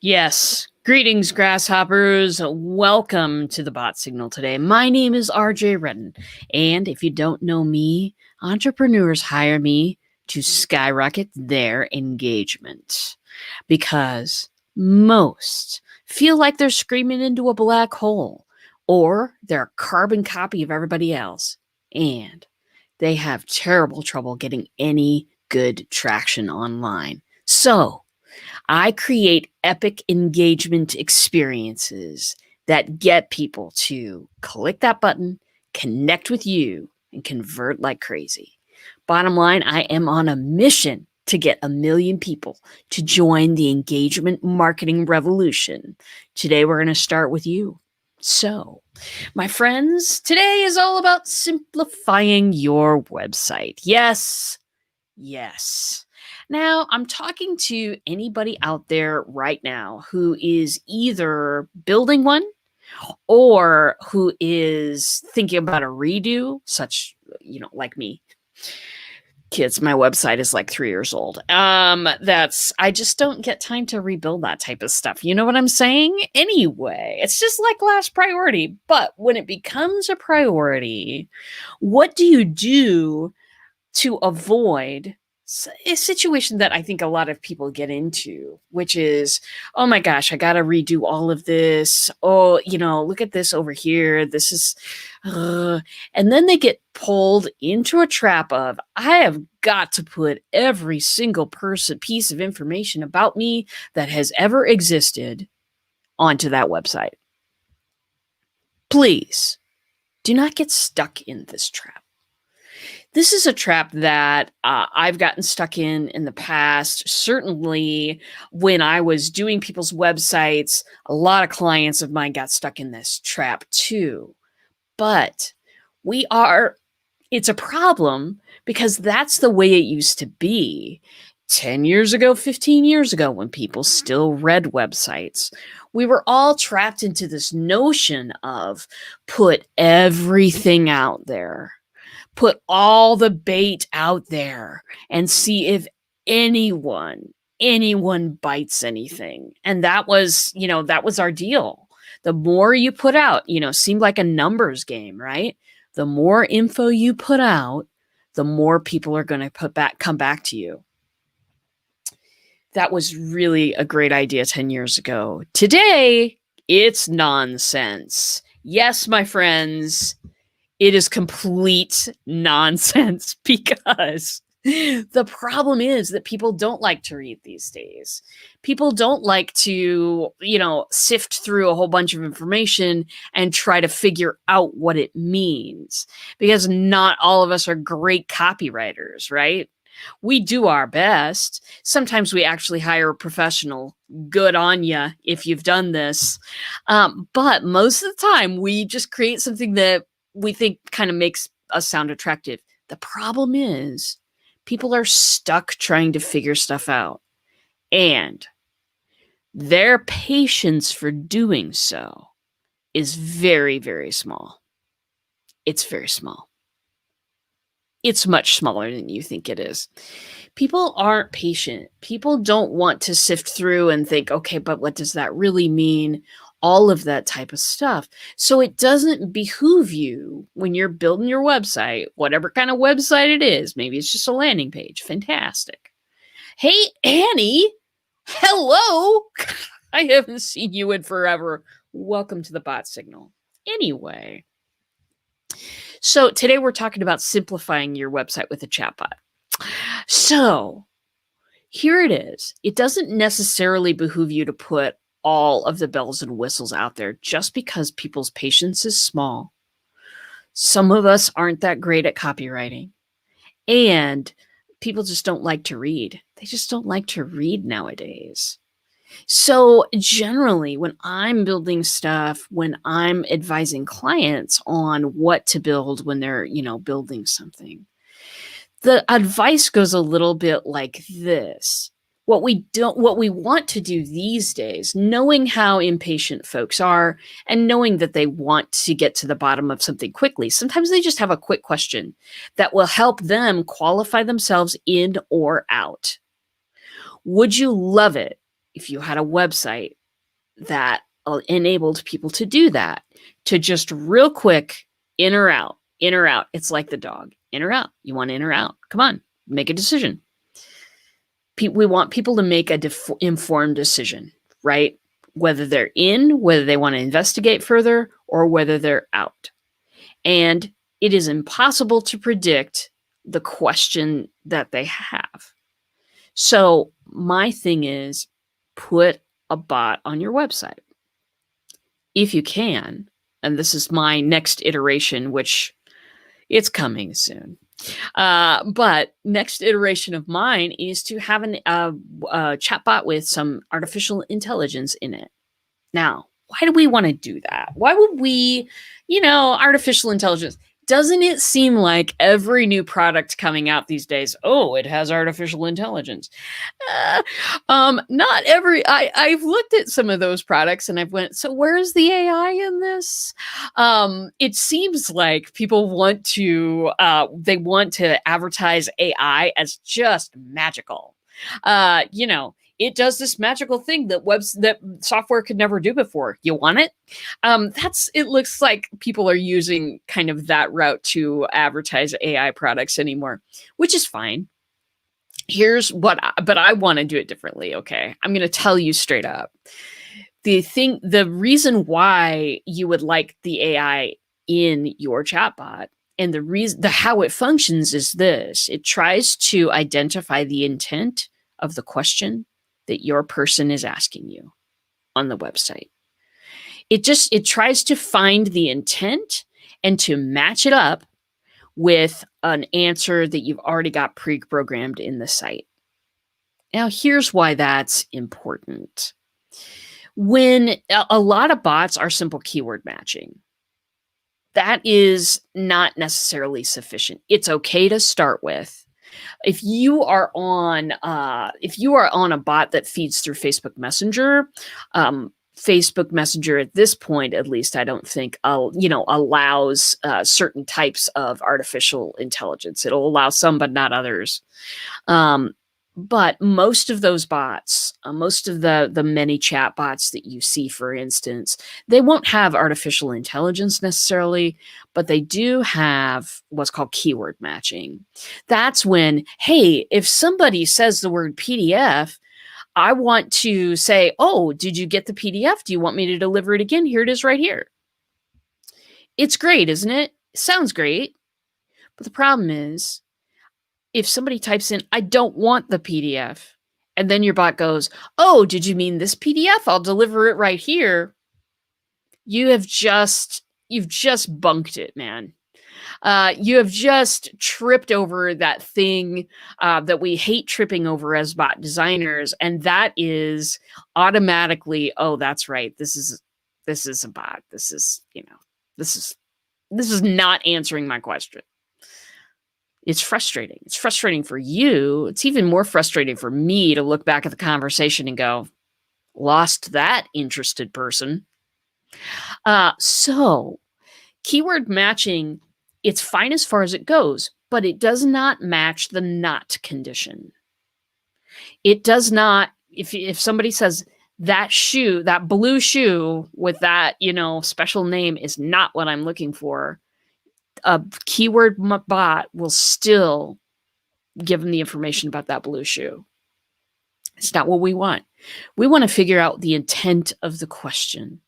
Yes. Greetings, grasshoppers. Welcome to the Bot Signal today. My name is RJ Redden, and if you don't know me, entrepreneurs hire me to skyrocket their engagement because most feel like they're screaming into a black hole or they're a carbon copy of everybody else, and they have terrible trouble getting any good traction online. So, I create epic engagement experiences that get people to click that button, connect with you, and convert like crazy. Bottom line, I am on a mission to get 1 million people to join the engagement marketing revolution. Today, we're going to start with you. So, my friends, today is all about simplifying your website. Yes. Now, I'm talking to anybody out there right now who is either building one or who is thinking about a redo, such, like me. Kids, my website is like 3 years old. I just don't get time to rebuild that type of stuff. You know what I'm saying? Anyway, it's just like last priority. But when it becomes a priority, what do you do to avoid a situation that I think a lot of people get into, which is, oh my gosh, I got to redo all of this. Oh, look at this over here. This is, and then they get pulled into a trap of, I have got to put every single piece of information about me that has ever existed onto that website. Please do not get stuck in this trap. This is a trap that I've gotten stuck in the past. Certainly when I was doing people's websites, a lot of clients of mine got stuck in this trap too. But it's a problem because that's the way it used to be 10 years ago, 15 years ago, when people still read websites. We were all trapped into this notion of put everything out there. Put all the bait out there and see if anyone bites anything. And that was our deal. The more you put out, seemed like a numbers game, right? The more info you put out, the more people are going to come back to you. That was really a great idea 10 years ago. Today, it's nonsense. Yes, my friends, it is complete nonsense because the problem is that people don't like to read these days. People don't like to, sift through a whole bunch of information and try to figure out what it means, because not all of us are great copywriters, right? We do our best. Sometimes we actually hire a professional. Good on ya if you've done this. But most of the time, we just create something that we think kind of makes us sound attractive. The problem is people are stuck trying to figure stuff out, and their patience for doing so is very, very small. It's very small. It's much smaller than you think it is. People aren't patient. People don't want to sift through and think, okay, but what does that really mean? All of that type of stuff. So it doesn't behoove you when you're building your website, whatever kind of website it is. Maybe it's just a landing page. Fantastic. Hey, Annie. Hello. I haven't seen you in forever. Welcome to the Bot Signal. Anyway, so today we're talking about simplifying your website with a chatbot. So here it is. It doesn't necessarily behoove you to put all of the bells and whistles out there just because people's patience is small. Some of us aren't that great at copywriting, and people just don't like to read. They just don't like to read nowadays. So generally, when I'm building stuff, when I'm advising clients on what to build when they're, building something, the advice goes a little bit like this. What we want to do these days, knowing how impatient folks are and knowing that they want to get to the bottom of something quickly, sometimes they just have a quick question that will help them qualify themselves in or out. Would you love it if you had a website that enabled people to do that, to just real quick, in or out, in or out. It's like the dog, in or out. You want in or out? Come on, make a decision. We want people to make a informed decision, right? Whether they're in, whether they want to investigate further, or whether they're out. And it is impossible to predict the question that they have. So my thing is, put a bot on your website. If you can, and this is my next iteration, which it's coming soon. But next iteration of mine is to have a chatbot with some artificial intelligence in it. Now, why do we want to do that? Why would we, artificial intelligence? Doesn't it seem like every new product coming out these days, oh, it has artificial intelligence? Not every, I've looked at some of those products and I've went, so where's the AI in this? It seems like people want to, they want to advertise AI as just magical. It does this magical thing that software could never do before. You want it? It looks like people are using kind of that route to advertise AI products anymore, which is fine. But I want to do it differently. Okay. I'm going to tell you straight up. The reason why you would like the AI in your chatbot and how it functions is this: it tries to identify the intent of the question that your person is asking you on the website. It tries to find the intent and to match it up with an answer that you've already got pre-programmed in the site. Now, here's why that's important. When a lot of bots are simple keyword matching, that is not necessarily sufficient. It's okay to start with. If you are on a bot that feeds through Facebook Messenger, Facebook Messenger at this point, at least, I don't think, allows certain types of artificial intelligence. It'll allow some, but not others. But most of those bots, most of the many chat bots that you see, for instance, they won't have artificial intelligence necessarily, but they do have what's called keyword matching. That's when, hey, if somebody says the word PDF, I want to say, oh, did you get the PDF? Do you want me to deliver it again? Here it is right here. It's great, isn't it? Sounds great. But the problem is, if somebody types in, I don't want the PDF, and then your bot goes, oh, did you mean this PDF? I'll deliver it right here. You've just bunked it, man. You have just tripped over that thing that we hate tripping over as bot designers, and that is automatically, oh, that's right. This is a bot. This is not answering my question. It's frustrating. It's frustrating for you. It's even more frustrating for me to look back at the conversation and go, lost that interested person. So keyword matching, it's fine as far as it goes, but it does not match the not condition. It does not, if somebody says that shoe, that blue shoe with that, special name is not what I'm looking for, a keyword bot will still give them the information about that blue shoe. It's not what we want. We want to figure out the intent of the question.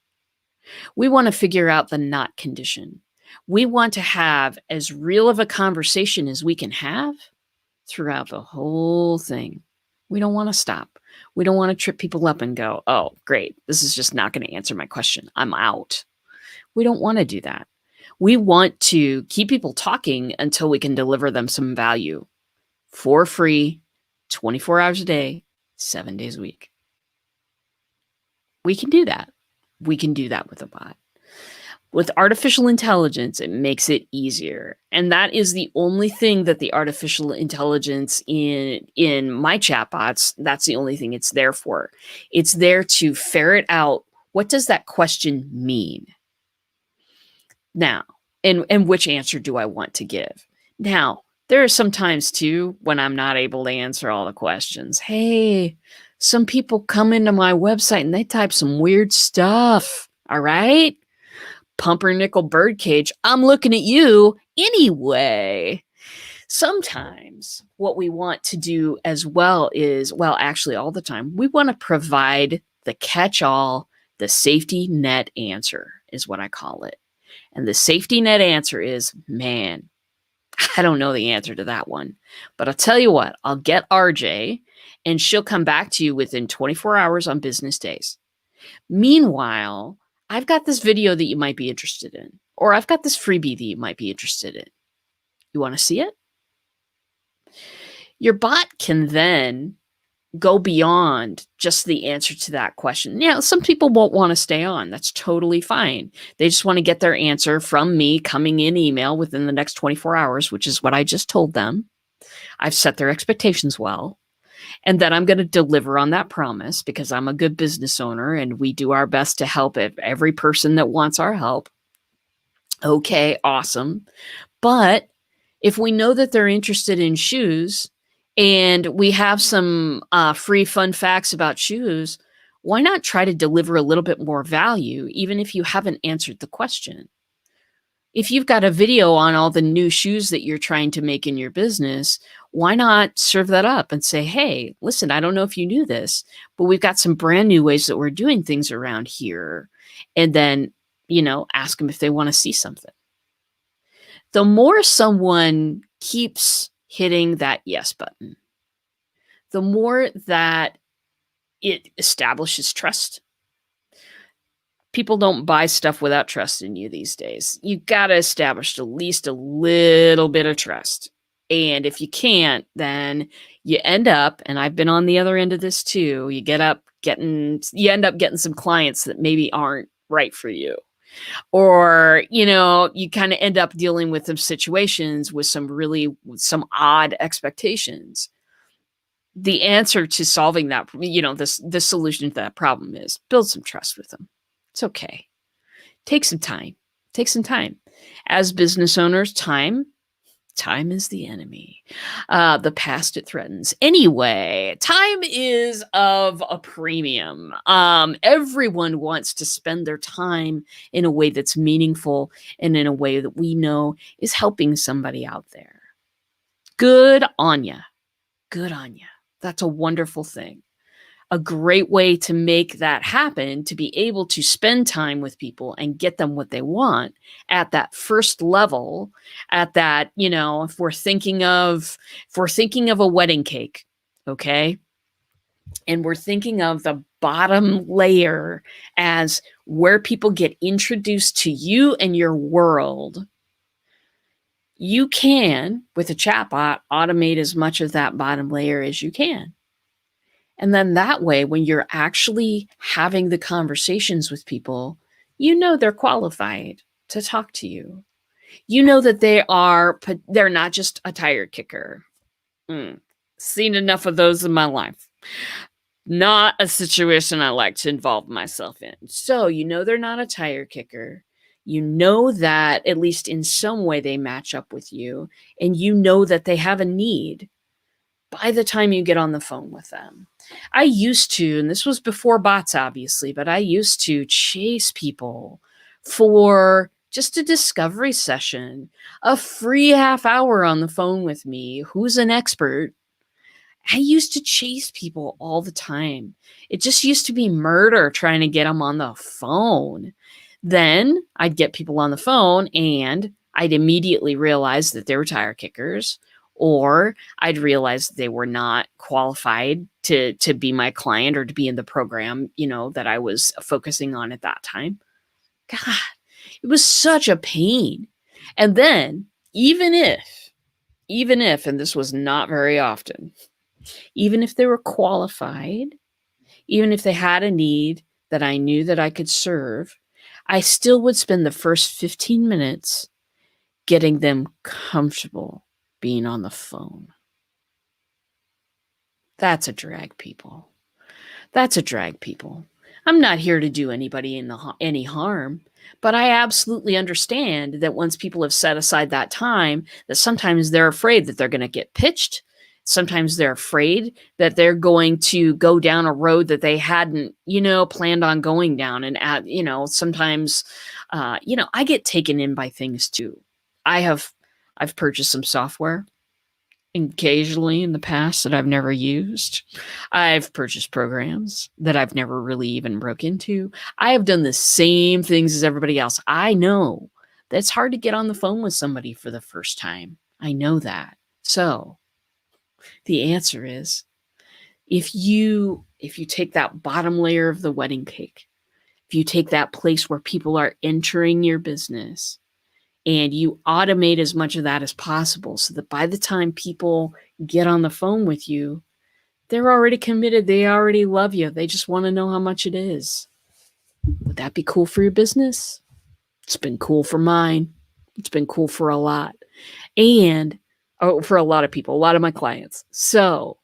We want to figure out the not condition. We want to have as real of a conversation as we can have throughout the whole thing. We don't want to stop. We don't want to trip people up and go, oh, great, this is just not going to answer my question. I'm out. We don't want to do that. We want to keep people talking until we can deliver them some value for free, 24 hours a day, 7 days a week. We can do that. We can do that with a bot. With artificial intelligence, it makes it easier. And that is the only thing that the artificial intelligence in my chatbots, that's the only thing it's there for. It's there to ferret out, what does that question mean? Now, and which answer do I want to give? Now, there are some times too when I'm not able to answer all the questions. Hey, Some people come into my website and they type some weird stuff. All right? Pumpernickel birdcage, I'm looking at you anyway. Sometimes what we want to do as well is, well, actually, all the time, we want to provide the catch all, the safety net answer, is what I call it. And the safety net answer is, man, I don't know the answer to that one. But I'll tell you what, I'll get RJ and she'll come back to you within 24 hours on business days. Meanwhile, I've got this video that you might be interested in, or I've got this freebie that you might be interested in. You want to see it? Your bot can then go beyond just the answer to that question. Yeah, some people won't want to stay on. That's totally fine. They just want to get their answer from me coming in email within the next 24 hours, which is what I just told them. I've set their expectations well. And then I'm going to deliver on that promise because I'm a good business owner and we do our best to help every person that wants our help. Okay, awesome. But if we know that they're interested in shoes and we have some free fun facts about shoes, why not try to deliver a little bit more value, even if you haven't answered the question? If you've got a video on all the new shoes that you're trying to make in your business, why not serve that up and say, hey, listen, I don't know if you knew this, but we've got some brand new ways that we're doing things around here. And then, ask them if they want to see something. The more someone keeps hitting that yes button, the more that it establishes trust. People don't buy stuff without trust in you these days. You got to establish at least a little bit of trust. And if you can't, then you end up, and I've been on the other end of this too, you end up getting some clients that maybe aren't right for you. Or, you kind of end up dealing with some situations with some odd expectations. The answer to solving that, the solution to that problem is build some trust with them. It's okay. Take some time. As business owners, time is the enemy. The past it threatens. Anyway, time is of a premium. Everyone wants to spend their time in a way that's meaningful and in a way that we know is helping somebody out there. Good on ya. That's a wonderful thing. A great way to make that happen, to be able to spend time with people and get them what they want at that first level, at that, if we're thinking of a wedding cake, okay? And we're thinking of the bottom layer as where people get introduced to you and your world. You can, with a chatbot, automate as much of that bottom layer as you can. And then that way, when you're actually having the conversations with people, they're qualified to talk to you. That they're not just a tire kicker. Seen enough of those in my life. Not a situation I like to involve myself in. So, they're not a tire kicker. That at least in some way they match up with you, and that they have a need by the time you get on the phone with them. I used to, and this was before bots, obviously, but I used to chase people for just a discovery session, a free half hour on the phone with me, who's an expert. I used to chase people all the time. It just used to be murder trying to get them on the phone. Then I'd get people on the phone and I'd immediately realize that they were tire kickers, or I'd realize they were not qualified to be my client or to be in the program, that I was focusing on at that time. God, it was such a pain. And then even if, and this was not very often, even if they were qualified, even if they had a need that I knew that I could serve, I still would spend the first 15 minutes getting them comfortable being on the phone. That's a drag, people. I'm not here to do anybody any harm, but I absolutely understand that once people have set aside that time, that sometimes they're afraid that they're going to get pitched, Sometimes they're afraid that they're going to go down a road that they hadn't, planned on going down. And sometimes, I get taken in by things too. I've purchased some software occasionally in the past that I've never used. I've purchased programs that I've never really even broke into. I have done the same things as everybody else. I know that it's hard to get on the phone with somebody for the first time. I know that. So the answer is, if you take that bottom layer of the wedding cake, if you take that place where people are entering your business, and you automate as much of that as possible so that by the time people get on the phone with you, they're already committed. They already love you. They just want to know how much it is. Would that be cool for your business? It's been cool for mine. It's been cool for a lot. And for a lot of people, a lot of my clients. So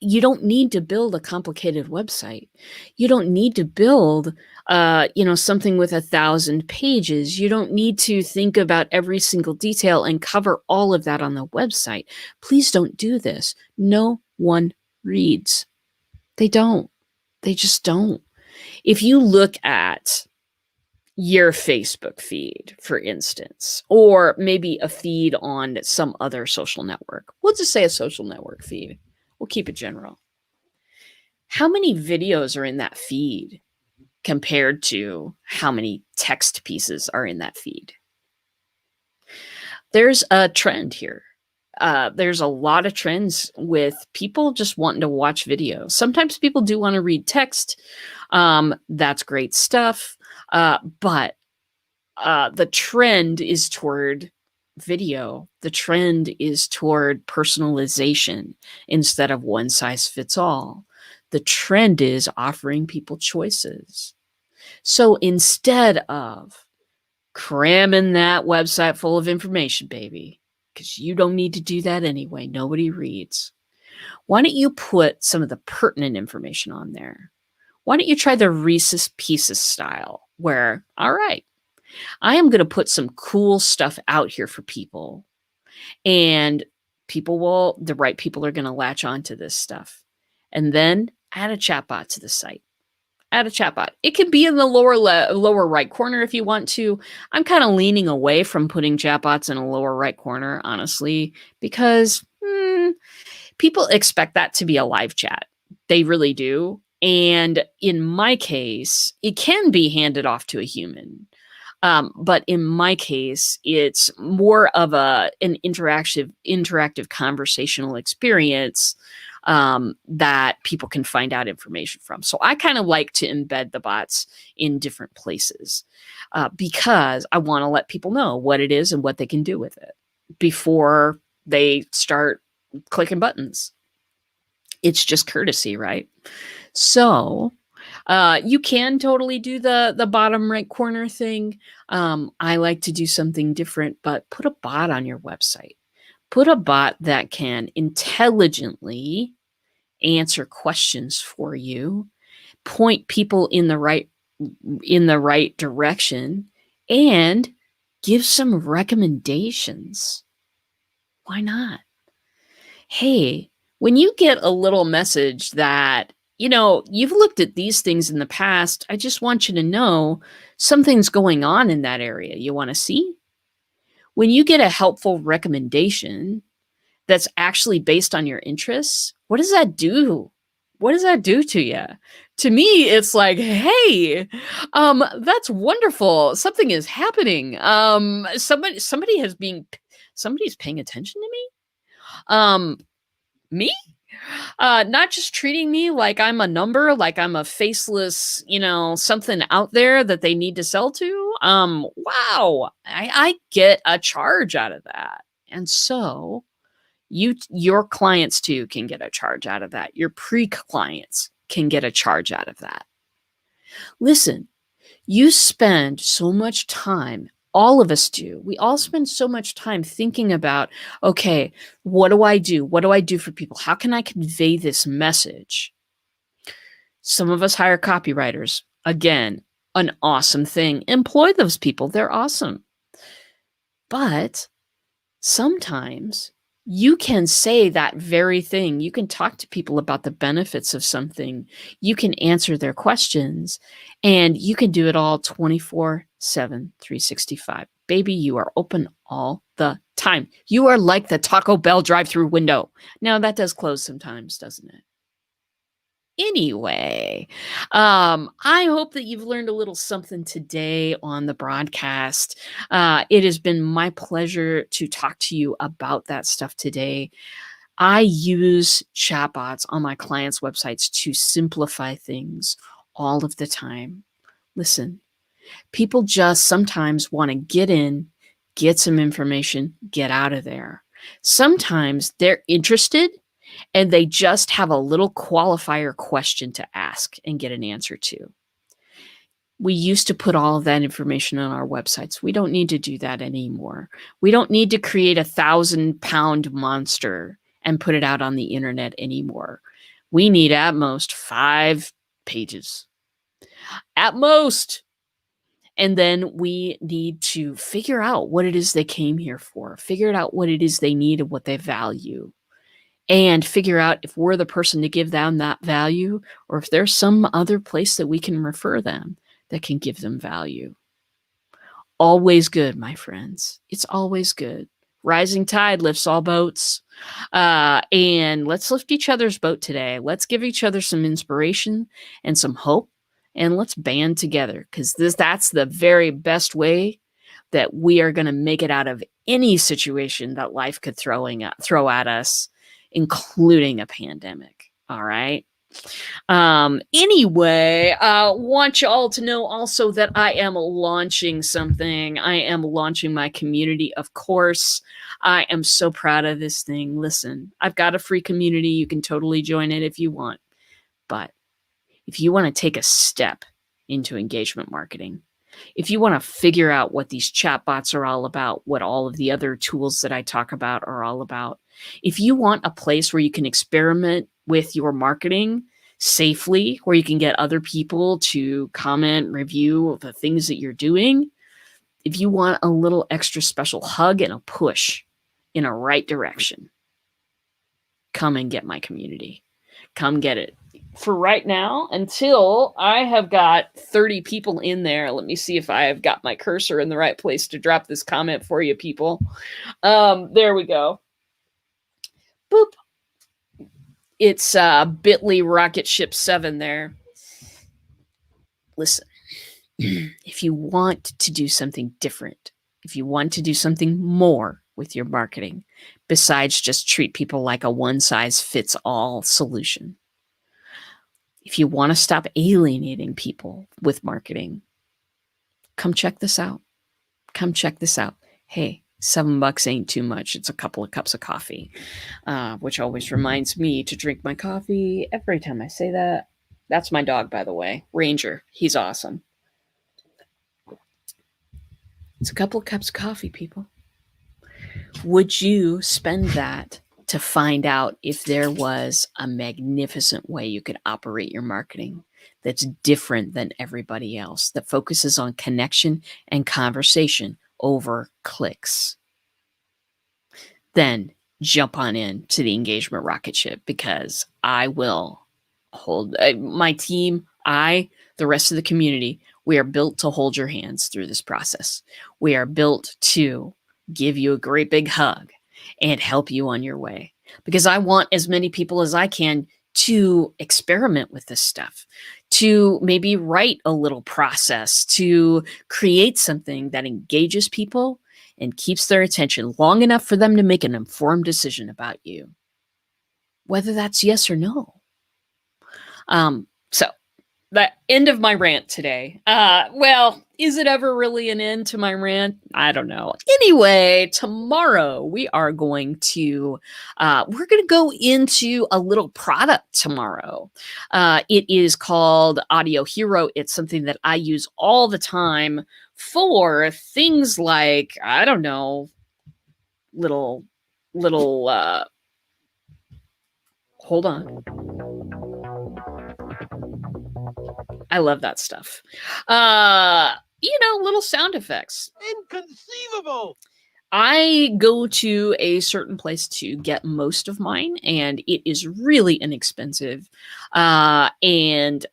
you don't need to build a complicated website. You don't need to build, something with 1,000 pages. You don't need to think about every single detail and cover all of that on the website. Please don't do this. No one reads. They don't. They just don't. If you look at your Facebook feed, for instance, or maybe a feed on some other social network, we'll just say a social network feed. We'll keep it general. How many videos are in that feed compared to how many text pieces are in that feed? There's a trend here. There's a lot of trends with people just wanting to watch videos. Sometimes people do want to read text. That's great stuff. But the trend is toward video. The trend is toward personalization instead of one size fits all. The trend is offering people choices. So instead of cramming that website full of information, baby, because you don't need to do that anyway, nobody reads, why don't you put some of the pertinent information on there? Why don't you try the Reese's Pieces style, where, all right, I am going to put some cool stuff out here for people, and the right people are going to latch onto this stuff. And then add a chatbot to the site. Add a chatbot. It can be in the lower right corner if you want to. I'm kind of leaning away from putting chatbots in a lower right corner, honestly, because people expect that to be a live chat. They really do. And in my case, it can be handed off to a human. But in my case, it's more of an interactive conversational experience that people can find out information from. So I kind of like to embed the bots in different places because I want to let people know what it is and what they can do with it before they start clicking buttons. It's just courtesy, right? So you can totally do the bottom right corner thing. I like to do something different, but put a bot on your website. Put a bot that can intelligently answer questions for you, point people in the right direction, and give some recommendations. Why not? Hey, when you get a little message that, you've looked at these things in the past, I just want you to know something's going on in that area. You want to see? When you get a helpful recommendation that's actually based on your interests, what does that do? What does that do to you? To me, it's like, hey, that's wonderful. Something is happening. Somebody's paying attention to me. Me? Not just treating me like I'm a number, like I'm a faceless, something out there that they need to sell to. Wow, I get a charge out of that. And so your clients too can get a charge out of that. Your pre-clients can get a charge out of that. Listen, you spend so much time, all of us do. We all spend so much time thinking about, okay, what do I do? What do I do for people? How can I convey this message? Some of us hire copywriters. Again, an awesome thing. Employ those people. They're awesome. But sometimes You can say that very thing. You can talk to people about the benefits of something. You can answer their questions, and you can do it all 24/7, 365. Baby, you are open all the time. You are like the Taco Bell drive-through window. Now, that does close sometimes, doesn't it? Anyway, I hope that you've learned a little something today on the broadcast. It has been my pleasure to talk to you about that stuff today. I use chatbots on my clients' websites to simplify things all of the time. Listen, people just sometimes want to get in, get some information, get out of there. Sometimes they're interested and they just have a little qualifier question to ask and get an answer to. We used to put all of that information on our websites. We don't need to do that anymore. We don't need to create a 1,000-pound monster and put it out on the internet anymore. We need at most 5 pages. At most. And then we need to figure out what it is they came here for, figure out what it is they need and what they value, and figure out if we're the person to give them that value or if there's some other place that we can refer them that can give them value. Always good, my friends. It's always good. Rising tide lifts all boats. And let's lift each other's boat today. Let's give each other some inspiration and some hope. And let's band together because that's the very best way that we are going to make it out of any situation that life could throw at us, including a pandemic. All right. Anyway, want you all to know also that I am launching something. I am launching my community, of course. I am so proud of this thing. Listen, I've got a free community. You can totally join it if you want. But if you want to take a step into engagement marketing, if you want to figure out what these chatbots are all about, what all of the other tools that I talk about are all about, if you want a place where you can experiment with your marketing safely, where you can get other people to comment, review the things that you're doing, if you want a little extra special hug and a push in a right direction, come and get my community. Come get it. For right now, until I have got 30 people in there, let me see if I have got my cursor in the right place to drop this comment for you people. There we go. Boop. It's bit.ly rocket ship 7 there. Listen, if you want to do something different, if you want to do something more with your marketing, besides just treat people like a one-size-fits-all solution, if you want to stop alienating people with marketing, come check this out. Come check this out. Hey, $7 ain't too much. It's a couple of cups of coffee, which always reminds me to drink my coffee every time I say that. That's my dog, by the way, Ranger. He's awesome. It's a couple of cups of coffee, people. Would you spend that to find out if there was a magnificent way you could operate your marketing that's different than everybody else, that focuses on connection and conversation over clicks? Then jump on in to the engagement rocket ship, because I will hold my team, the rest of the community, we are built to hold your hands through this process. We are built to give you a great big hug and help you on your way, because I want as many people as I can to experiment with this stuff, to maybe write a little process, to create something that engages people and keeps their attention long enough for them to make an informed decision about you, whether that's yes or no. So the end of my rant today. Well, is it ever really an end to my rant? I don't know. Anyway, tomorrow we are going to go into a little product tomorrow. It is called Audio Hero. It's something that I use all the time for things like, I don't know, little hold on. I love that stuff. Little sound effects. Inconceivable. I go to a certain place to get most of mine, and it is really inexpensive, and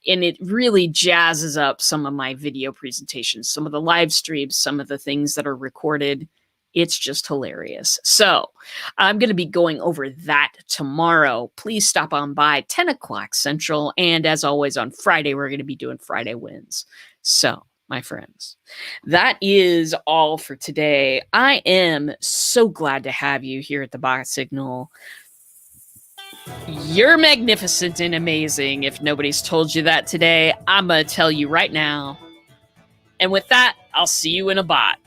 it really jazzes up some of my video presentations, some of the live streams, some of the things that are recorded. It's just hilarious. So I'm going to be going over that tomorrow. Please stop on by 10 o'clock Central, and as always on Friday, we're going to be doing Friday Wins. So, my friends, that is all for today. I am so glad to have you here at the Bot Signal. You're magnificent and amazing. If nobody's told you that today, I'm going to tell you right now. And with that, I'll see you in a bot.